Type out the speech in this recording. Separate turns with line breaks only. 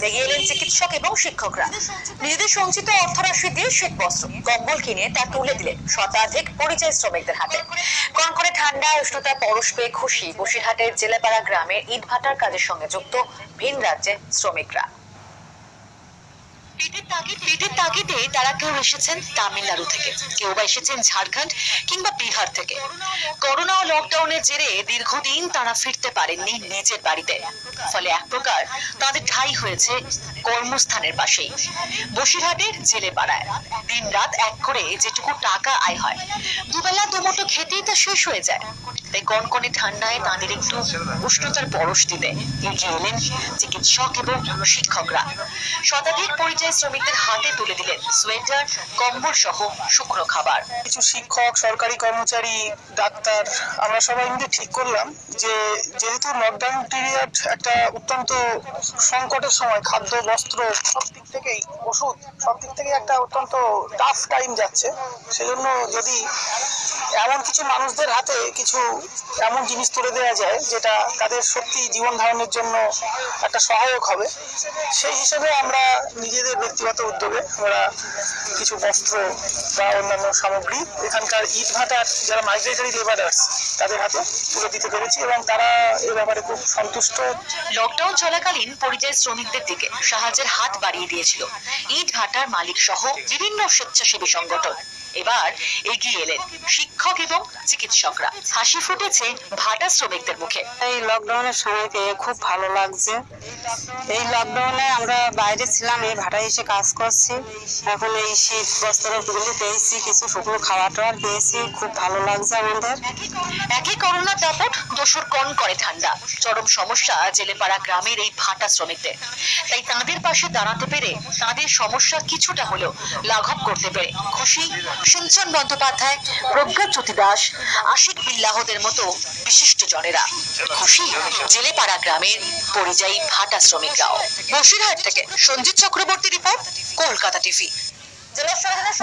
এগিয়ে এলেন চিকিৎসক এবং শিক্ষকরা। নিজেদের সঞ্চিত অর্থরাশি দিয়ে শীত বস্ত্র কম্বল কিনে তা তুলে দিলেন শতাধিক পরিযায়ী শ্রমিকদের হাতে। কনকনে ঠান্ডা উষ্ণতা পরশ পেয়ে খুশি বসিরহাটের জেলেপাড়া গ্রামের ইটভাটার কাজের সঙ্গে যুক্ত ভিন রাজ্যের শ্রমিকরা। পেটের তাগিদে তারা কেউ এসেছেন তামিলনাড়ু থেকে, কেউ বা এসেছেন ঝাড়খণ্ড কিংবা বিহার থেকে। করোনা ও লকডাউনের জেরে দীর্ঘদিন তারা ফিরতে পারেননি নিজের বাড়িতে, ফলে এক প্রকার তাদের ঠাঁই হয়েছে কর্মস্থানের পাশেই বসিরহাটের জেলেপাড়ায়। দিন রাত এক করে যেটুকু টাকা আয় হয়, দুবেলা দুমুঠো খেতেই তা শেষ হয়ে যায়। তাই কনকনে ঠান্ডায় তাদের একটু উষ্ণতার পরশ দিতে এগিয়ে এলেন চিকিৎসক এবং শিক্ষকরা। শতাধিক পরিযায়ী শ্রমিকদের হাতে তুলে দিলেন সোয়েটার, কম্বল সহ শুকনো খাবার।
কিছু শিক্ষক, সরকারি কর্মচারী, ডাক্তার আমরা সবাই মিলে ঠিক করলাম যে যেহেতু লকডাউন পিরিয়ড একটা অত্যন্ত সংকটের সময়, খাদ্য, বস্ত্র সব দিক থেকেই, ওষুধ সব দিক থেকেই একটা অত্যন্ত টাফ টাইম যাচ্ছে, সেজন্য যদি এমন কিছু মানুষদের হাতে কিছু এমন জিনিস তুলে দেওয়া যায় যেটা তাদের সত্যি জীবন ধারণের জন্য একটা সহায়ক হবে, সেই হিসেবে আমরা নিজেদের ব্যক্তিগত উদ্যোগে আমরা কিছু বস্ত্র বা অন্যান্য সামগ্রী এখানকার ইটভাটার যারা মাইগ্রেটরি লেবারার্স তাদের হাতে তুলে দিতে পেরেছি এবং তারা এ ব্যাপারে খুব সন্তুষ্ট।
লকডাউন চলাকালীন পরিযায়ী শ্রমিকদের দিকে সাহায্যের হাত বাড়িয়ে দিয়েছিল ইটভাটার মালিক সহ বিভিন্ন স্বেচ্ছাসেবী সংগঠন। এবার এগিয়ে এলেন শিক্ষক এবং চিকিৎসকরা। হাসি ফুটেছে ভাটা শ্রমিকদের মুখে।
এই লকডাউনের সময় পেয়ে খুব ভালো লাগছে। এই লকডাউনে আমরা বাইরে ছিলাম, এই ভাটায় এসে কাজ করছি। এখন এই শীত বস্ত্রগুলি পেয়েছি, কিছু শুকনো খাবার টাবার পেয়েছি, খুব ভালো লাগছে আমাদের।
একই করোনার দাপট, দোসর কন করে ঠান্ডা, চরম সমস্যা জেলেপাড়া গ্রামের এই ভাটা শ্রমিকদের। তাই তাদের পাশে দাঁড়াতে পেরে, তাদের সমস্যা কিছুটা হলেও লাঘব করতে পেরে খুশি সিঞ্চন বন্দ্যোপাধ্যায়, প্রজ্ঞাজ্যোতি দাস, আশিক বিল্লাহদের মতো বিশিষ্ট জনেরা। খুশি জেলেপাড়া গ্রামের পরিযায়ী ভাটা শ্রমিকরাও। বসিরহাট থেকে সঞ্জিত চক্রবর্তী রিপোর্ট, কলকাতা টিভি। জেলা